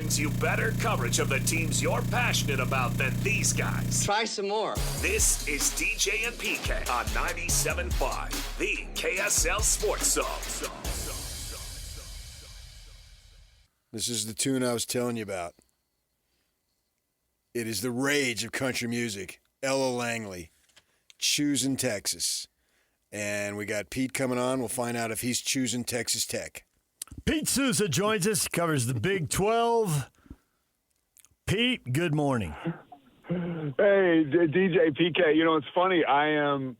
brings you better coverage of the teams you're passionate about than these guys. Try some more. This is DJ and PK on 97.5, the KSL Sports Zone. This is the tune I was telling you about. It is the rage of country music. Ella Langley, choosing Texas. And we got Pete coming on. We'll find out if he's choosing Texas Tech. Pete Sousa joins us, covers the Big 12. Pete, good morning. Hey, DJ PK. You know, it's funny. I'm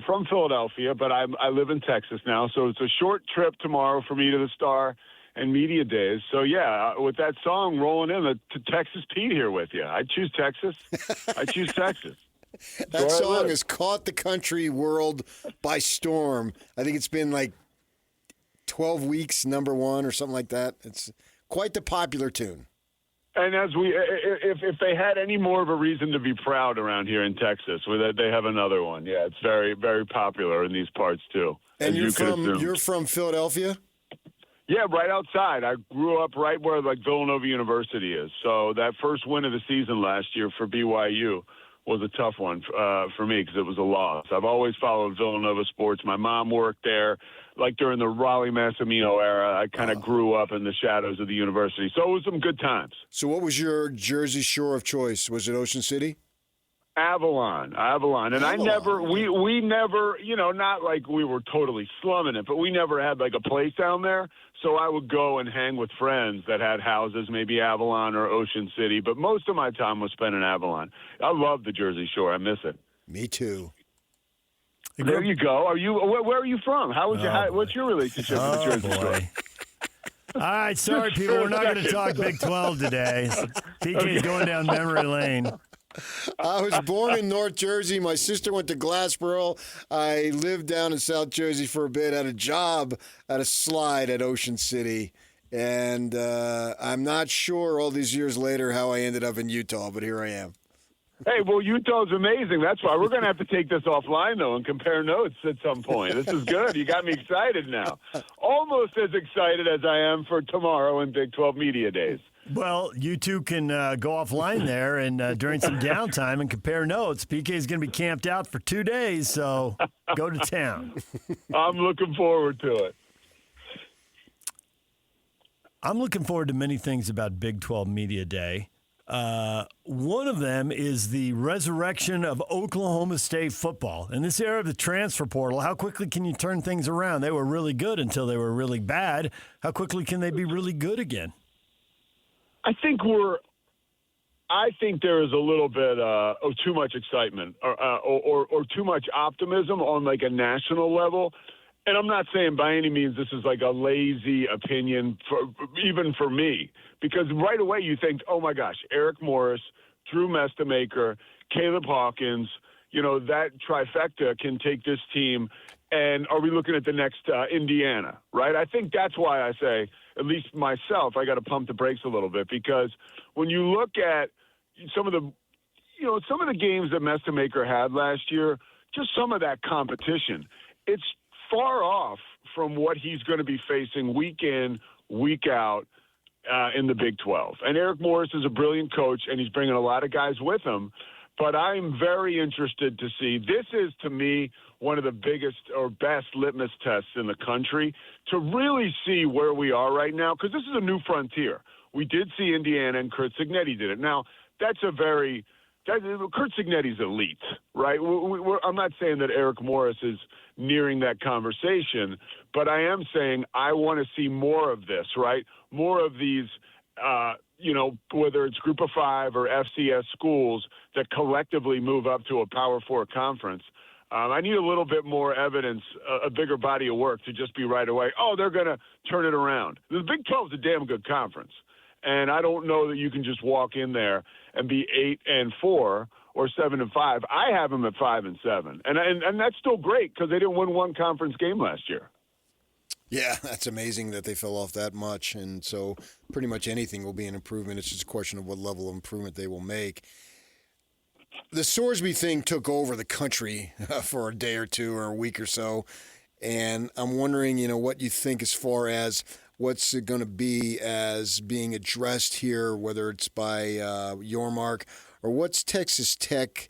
from Philadelphia, but I live in Texas now. So it's a short trip tomorrow for me to the Star and Media Days. So, yeah, with that song rolling in, to Texas Pete here with you. I choose Texas. I choose Texas. That song has caught the country world by storm. I think it's been like 12 weeks, number one or something like that. It's quite the popular tune. And if they had any more of a reason to be proud around here in Texas, they have another one. Yeah, it's very, very popular in these parts too. And you're from Philadelphia? Yeah, right outside. I grew up right where Villanova University is. So that first win of the season last year for BYU was a tough one for me because it was a loss. I've always followed Villanova sports. My mom worked there, during the Raleigh Massimino era. I kind of grew up in the shadows of the university. So it was some good times. So what was your Jersey Shore of choice? Was it Ocean City? Avalon. And I never, we never, not like we were totally slumming it, but we never had a place down there. So I would go and hang with friends that had houses, maybe Avalon or Ocean City. But most of my time was spent in Avalon. I love the Jersey Shore. I miss it. Me too. There you go. Where are you from? What's your relationship with the Jersey Shore? All right, sorry, people. We're not going to talk Big 12 today. PK's going down memory lane. I was born in North Jersey. My sister went to Glassboro. I lived down in South Jersey for a bit, had a job at a slide at Ocean City. And I'm not sure all these years later how I ended up in Utah, but here I am. Hey, well, Utah's amazing. That's why we're going to have to take this offline, though, and compare notes at some point. This is good. You got me excited now. Almost as excited as I am for tomorrow in Big 12 Media Days. Well, you two can go offline there and during some downtime and compare notes. PK is going to be camped out for 2 days, so go to town. I'm looking forward to it. I'm looking forward to many things about Big 12 Media Day. One of them is the resurrection of Oklahoma State football. In this era of the transfer portal, how quickly can you turn things around? They were really good until they were really bad. How quickly can they be really good again? I think there is a little bit of too much excitement or too much optimism on a national level. And I'm not saying by any means this is a lazy opinion even for me, because right away you think, oh my gosh, Eric Morris, Drew Mestamaker, Caleb Hawkins, that trifecta can take this team. And are we looking at the next Indiana, right? I think that's why I say, at least myself, I got to pump the brakes a little bit, because when you look at some of the games that Mestamaker had last year, just some of that competition, it's far off from what he's going to be facing week in, week out in the Big 12. And Eric Morris is a brilliant coach, and he's bringing a lot of guys with him. But I'm very interested to see. This is, to me, one of the biggest or best litmus tests in the country to really see where we are right now, because this is a new frontier. We did see Indiana, and Kurt Cignetti did it. Now, Kurt Cignetti's elite, right? I'm not saying that Eric Morris is nearing that conversation, but I am saying I want to see more of this, right? More of these, whether it's Group of Five or FCS schools that collectively move up to a Power Four conference. I need a little bit more evidence, a bigger body of work to just be right away, oh, they're going to turn it around. The Big 12 is a damn good conference. And I don't know that you can just walk in there and be 8-4 or 7-5. I have them at 5-7, and that's still great because they didn't win one conference game last year. Yeah, that's amazing that they fell off that much, and so pretty much anything will be an improvement. It's just a question of what level of improvement they will make. The Sorsby thing took over the country for a day or two or a week or so, and I'm wondering, what you think as far as what's it going to be as being addressed here, whether it's by Yormark, or what's Texas Tech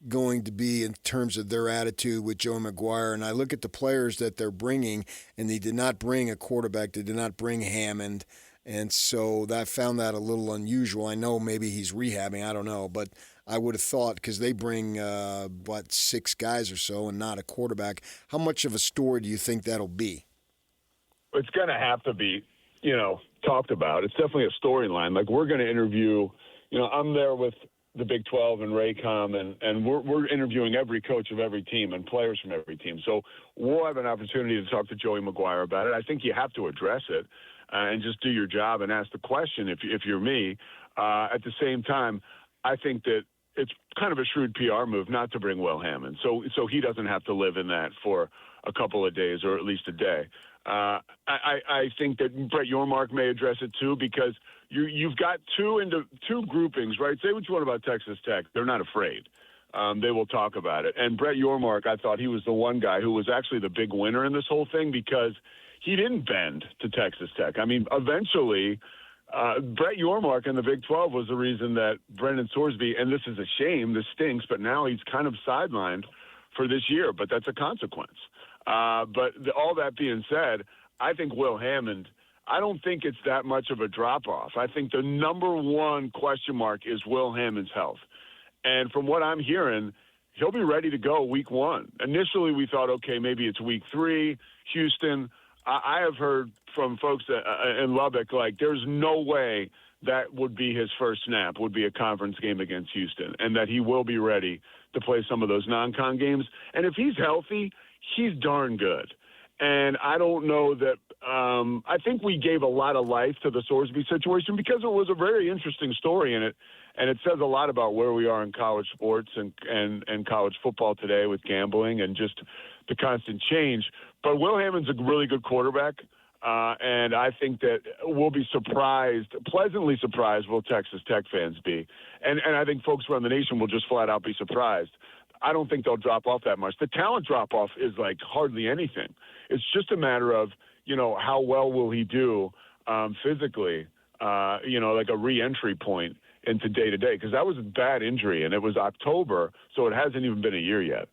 going to be in terms of their attitude with Joey McGuire? And I look at the players that they're bringing, and they did not bring a quarterback. They did not bring Hammond. And so I found that a little unusual. I know maybe he's rehabbing. I don't know. But I would have thought, because they bring, 6 guys or so and not a quarterback. How much of a story do you think that'll be? It's going to have to be, talked about. It's definitely a storyline. Like, we're going to interview, I'm there with the Big 12 and Raycom, and we're interviewing every coach of every team and players from every team. So we'll have an opportunity to talk to Joey McGuire about it. I think you have to address it and just do your job and ask the question if you're me. At the same time, I think that it's kind of a shrewd PR move not to bring Will Hammond, so he doesn't have to live in that for a couple of days or at least a day. I think that Brett Yormark may address it too, because you've got two groupings, right? Say what you want about Texas Tech. They're not afraid. They will talk about it. And Brett Yormark, I thought he was the one guy who was actually the big winner in this whole thing, because he didn't bend to Texas Tech. I mean, eventually, Brett Yormark in the Big 12 was the reason that Brendan Sorsby, and this is a shame, this stinks, but now he's kind of sidelined for this year, but that's a consequence. But all that being said, I think Will Hammond, I don't think it's that much of a drop-off. I think the number one question mark is Will Hammond's health. And from what I'm hearing, he'll be ready to go week 1. Initially, we thought, okay, maybe it's week 3, Houston. I have heard from folks in Lubbock, like, there's no way that would be his first snap, would be a conference game against Houston, and that he will be ready to play some of those non-con games. And if he's healthy, he's darn good. And I don't know that I think we gave a lot of life to the Sorsby situation because it was a very interesting story in it, and it says a lot about where we are in college sports and college football today with gambling and just the constant change. But Will Hammond's a really good quarterback, and I think that we'll be pleasantly surprised will Texas Tech fans be. And I think folks around the nation will just flat out be surprised. I don't think they'll drop off that much. The talent drop-off is like hardly anything. It's just a matter of, how well will he do physically, like a re-entry point into day-to-day, because that was a bad injury, and it was October, so it hasn't even been a year yet.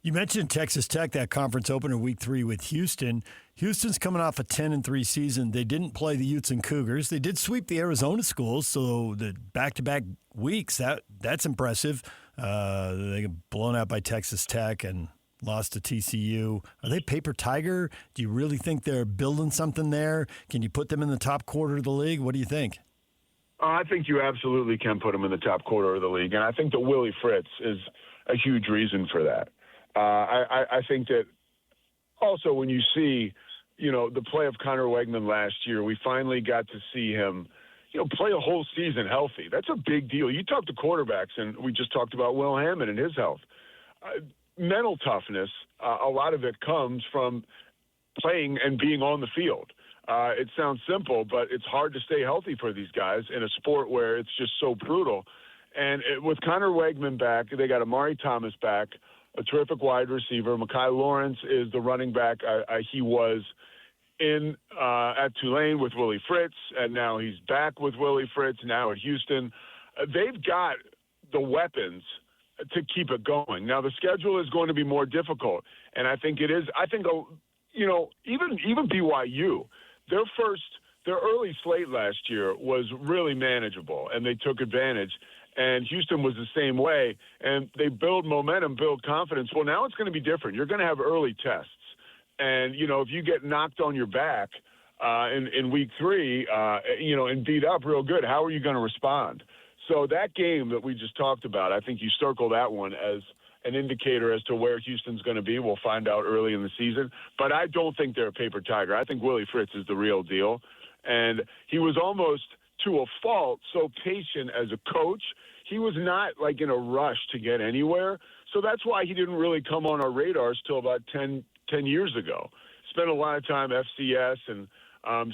You mentioned Texas Tech, that conference opener week 3 with Houston. Houston's coming off a 10-3 season. They didn't play the Utes and Cougars. They did sweep the Arizona schools, so the back-to-back weeks, that's impressive. They got blown out by Texas Tech and lost to TCU. Are they paper tiger? Do you really think they're building something there? Can you put them in the top quarter of the league? What do you think? I think you absolutely can put them in the top quarter of the league, and I think that Willie Fritz is a huge reason for that. I think that also when you see, the play of Connor Wegman last year, we finally got to see him, play a whole season healthy. That's a big deal. You talk to quarterbacks, and we just talked about Will Hammond and his health. Mental toughness, a lot of it comes from playing and being on the field. It sounds simple, but it's hard to stay healthy for these guys in a sport where it's just so brutal. And with Connor Wegman back, they got Amari Thomas back, a terrific wide receiver. Mekhi Lawrence is the running back. He was at Tulane with Willie Fritz, and now he's back with Willie Fritz, now at Houston. They've got the weapons to keep it going. Now, the schedule is going to be more difficult, and I think it is. I think, even BYU, their early slate last year was really manageable, and they took advantage. And Houston was the same way, and they build momentum, build confidence. Well, now it's going to be different. You're going to have early tests. And, if you get knocked on your back in week 3, and beat up real good, how are you going to respond? So that game that we just talked about, I think you circle that one as an indicator as to where Houston's going to be. We'll find out early in the season. But I don't think they're a paper tiger. I think Willie Fritz is the real deal. And he was almost, to a fault, so patient as a coach. He was not like in a rush to get anywhere. So that's why he didn't really come on our radars till about 10 years ago. Spent a lot of time FCS and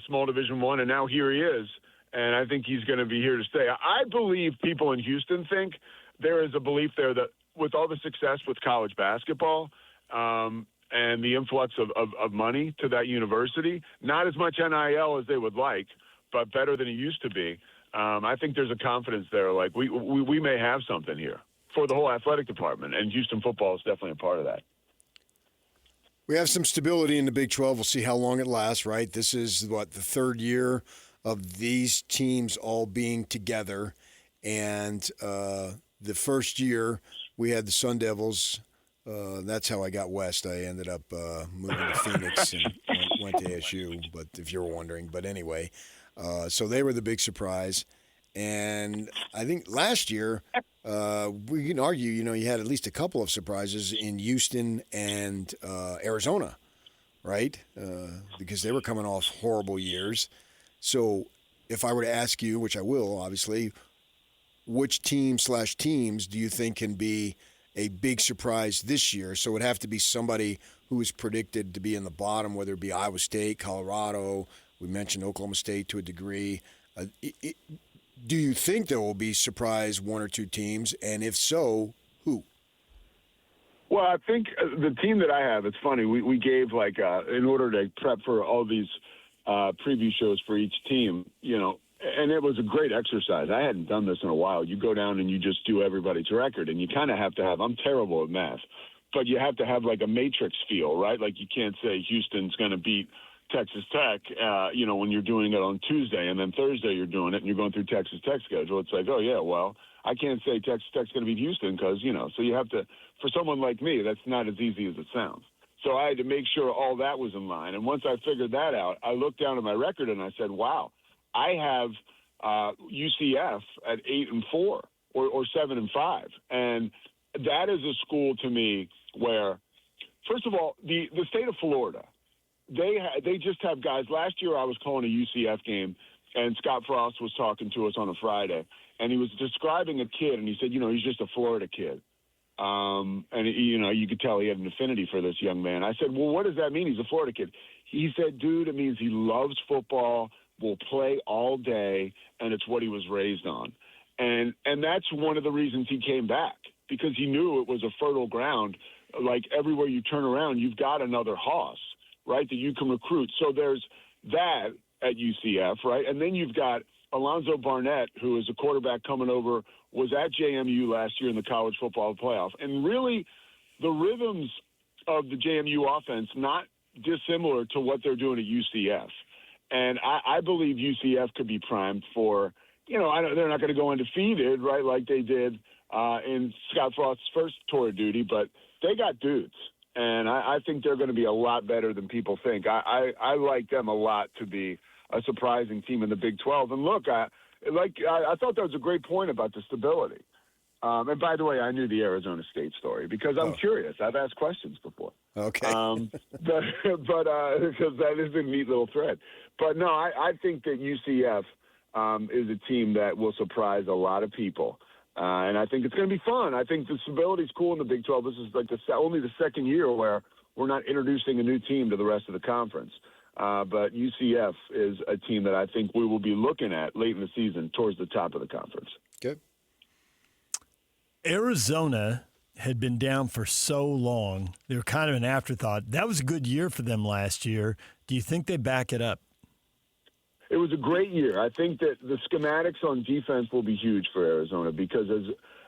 small Division I, and now here he is. And I think he's going to be here to stay. I believe people in Houston think there is a belief there that with all the success with college basketball, and the influx of money to that university. Not as much NIL as they would like, but better than it used to be. I think there's a confidence there. Like we may have something here for the whole athletic department, and Houston football is definitely a part of that. We have some stability in the Big 12. We'll see how long it lasts, right? This is, the third year of these teams all being together. And the first year we had the Sun Devils. That's how I got west. I ended up moving to Phoenix and went to ASU, but if you're wondering. But anyway, so they were the big surprise. And I think last year, we can argue, you had at least a couple of surprises in Houston and Arizona, right? Because they were coming off horrible years. So if I were to ask you, which I will, obviously, which teams do you think can be a big surprise this year? So it would have to be somebody who is predicted to be in the bottom, whether it be Iowa State, Colorado. We mentioned Oklahoma State to a degree. Do you think there will be surprise one or two teams? And if so, who? Well, I think the team that I have, it's funny, we gave, in order to prep for all these preview shows for each team, and it was a great exercise. I hadn't done this in a while. You go down and you just do everybody's record, and you kind of have to have, I'm terrible at math, but you have to have like a matrix feel, right? Like you can't say Houston's going to beat Texas Tech, when you're doing it on Tuesday, and then Thursday you're doing it and you're going through Texas Tech's schedule. It's like, oh, yeah, well, I can't say Texas Tech's going to beat Houston because, so you have to, for someone like me, that's not as easy as it sounds. So I had to make sure all that was in line. And once I figured that out, I looked down at my record and I said, wow, I have UCF at 8-4 or 7-5. And that is a school to me where, first of all, the state of Florida, they just have guys. Last year I was calling a UCF game, and Scott Frost was talking to us on a Friday, and he was describing a kid, and he said, he's just a Florida kid. And, you could tell he had an affinity for this young man. I said, well, what does that mean? He's a Florida kid. He said, dude, it means he loves football, will play all day, and it's what he was raised on. And that's one of the reasons he came back, because he knew it was a fertile ground. Like everywhere you turn around, you've got another Hoss, right, that you can recruit. So there's that at UCF, right? And then you've got Alonzo Barnett, who is a quarterback coming over, was at JMU last year in the college football playoff. And really the rhythms of the JMU offense, not dissimilar to what they're doing at UCF. And I believe UCF could be primed for, they're not going to go undefeated, right, like they did in Scott Frost's first tour of duty, but they got dudes. And I think they're going to be a lot better than people think. I like them a lot to be a surprising team in the Big 12. And look, I thought that was a great point about the stability. And by the way, I knew the Arizona State story because I'm curious. I've asked questions before. Okay. But because that is a neat little thread. But no, I think that UCF is a team that will surprise a lot of people. And I think it's going to be fun. I think the stability is cool in the Big 12. This is like only the second year where we're not introducing a new team to the rest of the conference. But UCF is a team that I think we will be looking at late in the season towards the top of the conference. Good. Arizona had been down for so long. They were kind of an afterthought. That was a good year for them last year. Do you think they back it up? It was a great year. I think that the schematics on defense will be huge for Arizona because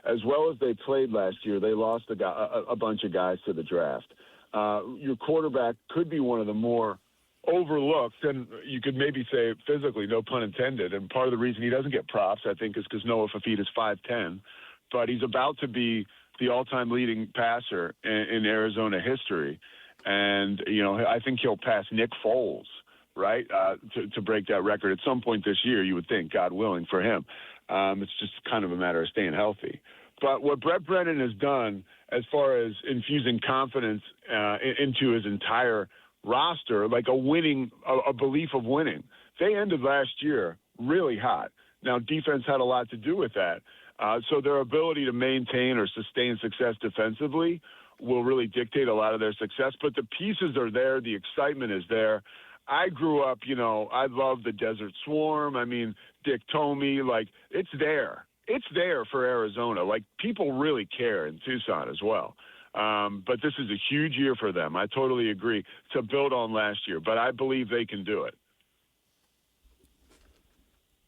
as well as they played last year, they lost a bunch of guys to the draft. Your quarterback could be one of the more overlooked, and you could maybe say physically, no pun intended. And part of the reason he doesn't get props, I think, is because Noah Fafita is 5'10", but he's about to be the all-time leading passer in Arizona history. And, I think he'll pass Nick Foles, right, to break that record at some point this year, you would think, God willing, for him. It's just kind of a matter of staying healthy. But what Brett Brennan has done as far as infusing confidence into his entire roster, like a belief of winning, they ended last year really hot. Now, defense had a lot to do with that. So their ability to maintain or sustain success defensively will really dictate a lot of their success. But the pieces are there. The excitement is there. I grew up, I love the Desert Swarm. I mean, Dick Tomey, it's there. It's there for Arizona. People really care in Tucson as well. But this is a huge year for them. I totally agree, to build on last year. But I believe they can do it.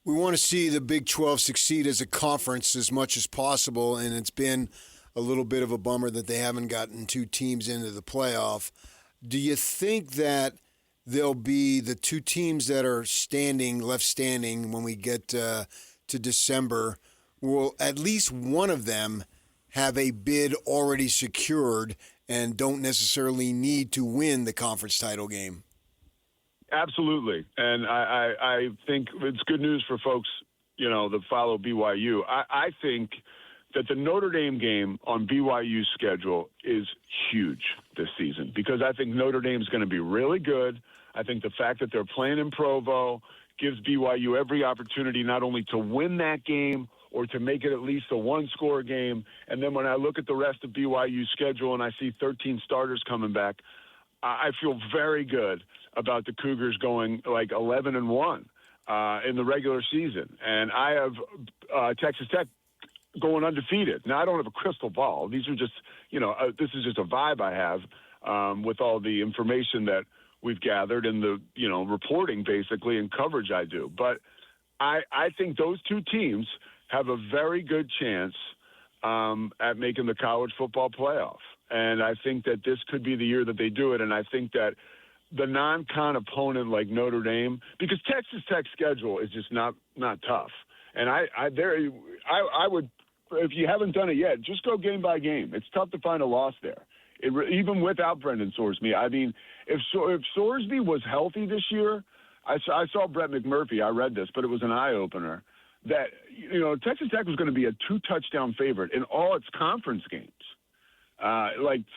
We want to see the Big 12 succeed as a conference as much as possible, and it's been a little bit of a bummer that they haven't gotten 2 teams into the playoff. Do you think that there'll be the 2 teams that are left standing when we get to December? Will at least one of them have a bid already secured and don't necessarily need to win the conference title game? Absolutely. And I think it's good news for folks, that follow BYU. I think that the Notre Dame game on BYU's schedule is huge this season because I think Notre Dame's going to be really good. I think the fact that they're playing in Provo gives BYU every opportunity not only to win that game or to make it at least a 1-score game. And then when I look at the rest of BYU's schedule and I see 13 starters coming back, I feel very good about the Cougars going like 11-1 in the regular season. And I have Texas Tech going undefeated. Now, I don't have a crystal ball. These are just, this is just a vibe I have with all the information that we've gathered and the, reporting basically and coverage I do. But I think those 2 teams have a very good chance at making the college football playoff. And I think that this could be the year that they do it. And I think that the non-con opponent like Notre Dame, because Texas Tech's schedule is just not tough. And I would, if you haven't done it yet, just go game by game. It's tough to find a loss there. Even without Brendan Sorsby. I mean, if Sorsby was healthy this year, I saw Brett McMurphy. I read this, but it was an eye-opener that, Texas Tech was going to be a 2-touchdown favorite in all its conference games.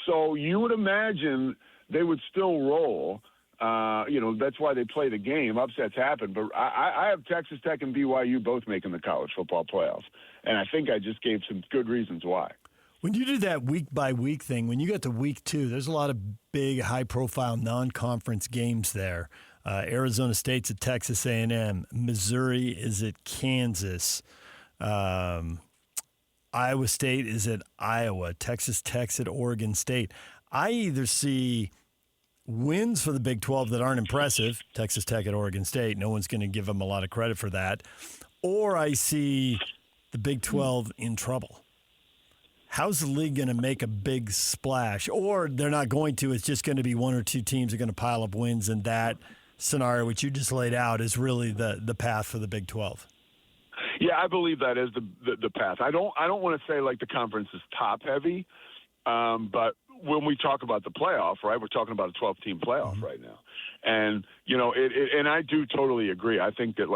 So you would imagine they would still roll. That's why they play the game. Upsets happen. But I have Texas Tech and BYU both making the college football playoff. And I think I just gave some good reasons why. When you do that week-by-week thing, when you get to week 2, there's a lot of big, high-profile non-conference games there. Arizona State's at Texas A&M. Missouri is at Kansas. Iowa State is at Iowa. Texas Tech's at Oregon State. I either see wins for the Big 12 that aren't impressive, Texas Tech at Oregon State, no one's going to give them a lot of credit for that, or I see the Big 12 in trouble. How's the league going to make a big splash? Or they're not going to. It's just going to be 1 or 2 teams are going to pile up wins, and that scenario, which you just laid out, is really the path for the Big 12. Yeah, I believe that is the path. I don't want to say like the conference is top heavy, but when we talk about the playoff, right, we're talking about a 12-team playoff right now, and and I do totally agree. I think that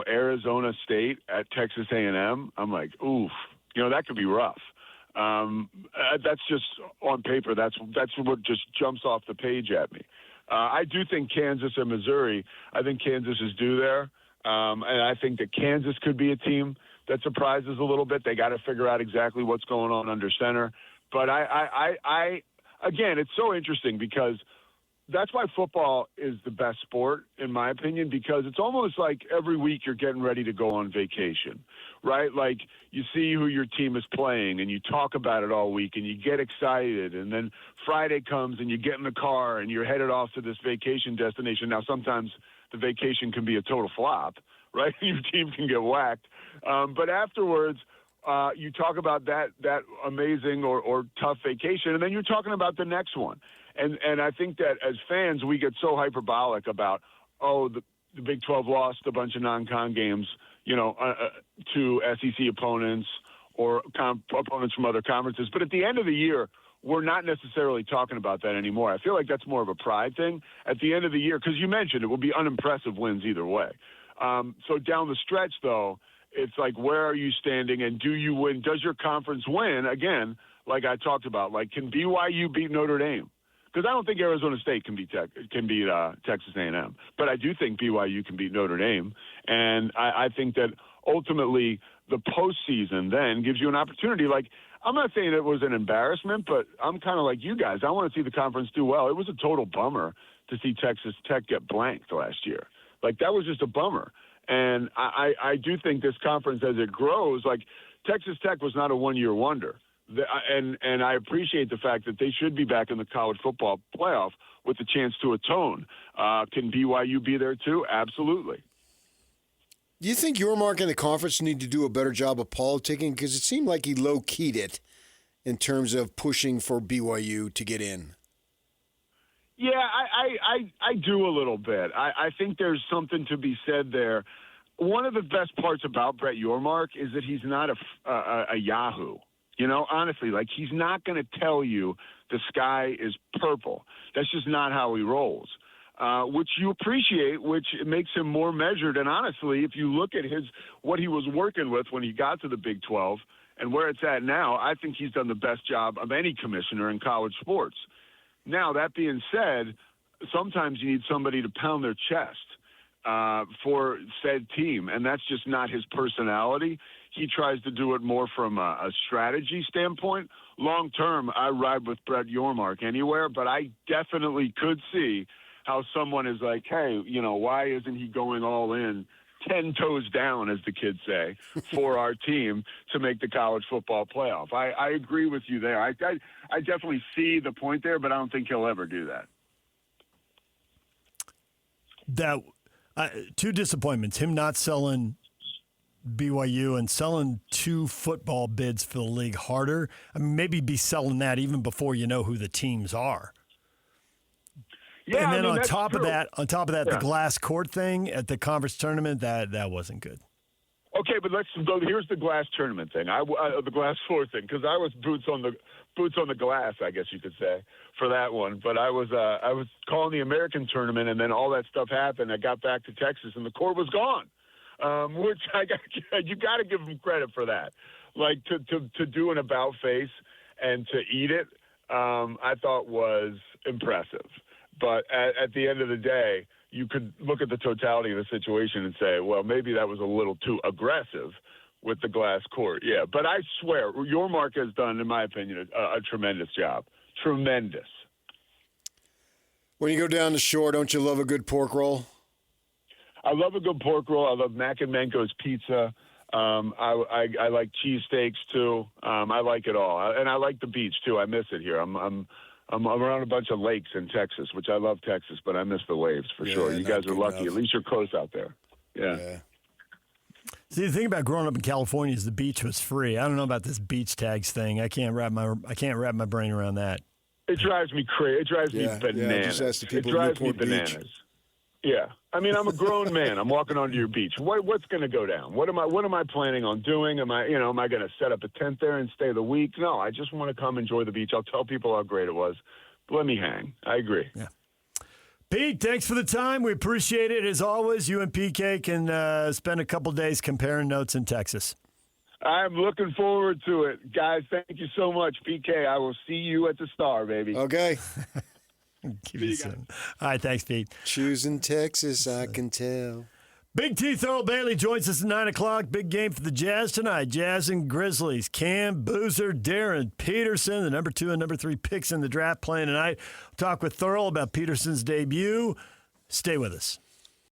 Arizona State at Texas A&M, I'm like, oof, that could be rough. That's just on paper. That's what just jumps off the page at me. I do think Kansas and Missouri. I think Kansas is due there. And I think that Kansas could be a team that surprises a little bit. They got to figure out exactly what's going on under center. But I again, it's so interesting because that's why football is the best sport, in my opinion, because it's almost like every week you're getting ready to go on vacation, right? Like you see who your team is playing and you talk about it all week and you get excited. And then Friday comes and you get in the car and you're headed off to this vacation destination. Now, sometimes the vacation can be a total flop, right? Your team can get whacked. But afterwards, you talk about that amazing or tough vacation, and then you're talking about the next one. And I think that as fans, we get so hyperbolic about, the Big 12 lost a bunch of non-con games, to SEC opponents or opponents from other conferences. But at the end of the year, we're not necessarily talking about that anymore. I feel like that's more of a pride thing at the end of the year, because you mentioned it will be unimpressive wins either way. So down the stretch, though, it's like, where are you standing and do you win? Does your conference win? Again, like I talked about, like, can BYU beat Notre Dame? Because I don't think Arizona State can beat Texas A&M, but I do think BYU can beat Notre Dame, and I think that ultimately the postseason then gives you an opportunity. Like, I'm not saying it was an embarrassment, but I'm kind of like you guys. I want to see the conference do well. It was a total bummer to see Texas Tech get blanked last year. Like, that was just a bummer, and I do think this conference, as it grows, like Texas Tech was not a one-year wonder. And I appreciate the fact that they should be back in the college football playoff with a chance to atone. Can BYU be there too? Absolutely. Do you think Yormark and the conference need to do a better job of politicking? Because it seemed like he low-keyed it in terms of pushing for BYU to get in. Yeah, I do a little bit. I think there's something to be said there. One of the best parts about Brett Yormark is that he's not a yahoo. You know, honestly, like he's not going to tell you the sky is purple. That's just not how he rolls. Which you appreciate, which makes him more measured. And honestly, if you look at what he was working with when he got to the Big 12 and where it's at now, I think he's done the best job of any commissioner in college sports. Now, that being said, sometimes you need somebody to pound their chest for said team, and that's just not his personality. He tries to do it more from a strategy standpoint. Long term, I ride with Brett Yormark anywhere, but I definitely could see how someone is like, hey, you know, why isn't he going all in, 10 toes down, as the kids say, for our team to make the college football playoff? I agree with you there. I definitely see the point there, but I don't think he'll ever do that. Two disappointments, him not selling BYU and selling 2 football bids for the league harder. I mean, maybe be selling that even before you know who the teams are. Yeah, and then I mean, on top of that, yeah. the glass court thing at the conference tournament, that wasn't good. Okay, but let's go. Here's the glass tournament thing. The glass floor thing, because I was boots on the glass, I guess you could say, for that one. But I was calling the American tournament, and then all that stuff happened. I got back to Texas, and the court was gone. Which you got to give them credit for that. Like to do an about face and to eat it, I thought was impressive. But at the end of the day, you could look at the totality of the situation and say, well, maybe that was a little too aggressive with the glass court. Yeah, but I swear, Yormark has done, in my opinion, a tremendous job. Tremendous. When you go down the shore, don't you love a good pork roll? I love a good pork roll. I love Mac and Manco's pizza. I like cheesesteaks too. I like it all, and I like the beach too. I miss it here. I'm around a bunch of lakes in Texas, which I love Texas, but I miss the waves for sure. You guys are lucky. Enough. At least you're close out there. Yeah. See, the thing about growing up in California is the beach was free. I don't know about this beach tags thing. I can't wrap my brain around that. It drives me crazy. It drives me bananas. Just ask the people it drives in me Newport bananas. Beach. Yeah, I mean, I'm a grown man. I'm walking onto your beach. What's going to go down? What am I planning on doing? Am I going to set up a tent there and stay the week? No, I just want to come enjoy the beach. I'll tell people how great it was. Let me hang. I agree. Yeah. Pete, thanks for the time. We appreciate it. As always, you and PK can spend a couple days comparing notes in Texas. I'm looking forward to it. Guys, thank you so much. PK, I will see you at the Star, baby. Okay. Keep it soon. All right, thanks, Pete. Choosing Texas, I can tell. Big T, Thurl Bailey joins us at 9 o'clock. Big game for the Jazz tonight. Jazz and Grizzlies. Cam, Boozer, Darren Peterson, the number 2 and number 3 picks in the draft playing tonight. We'll talk with Thurl about Peterson's debut. Stay with us.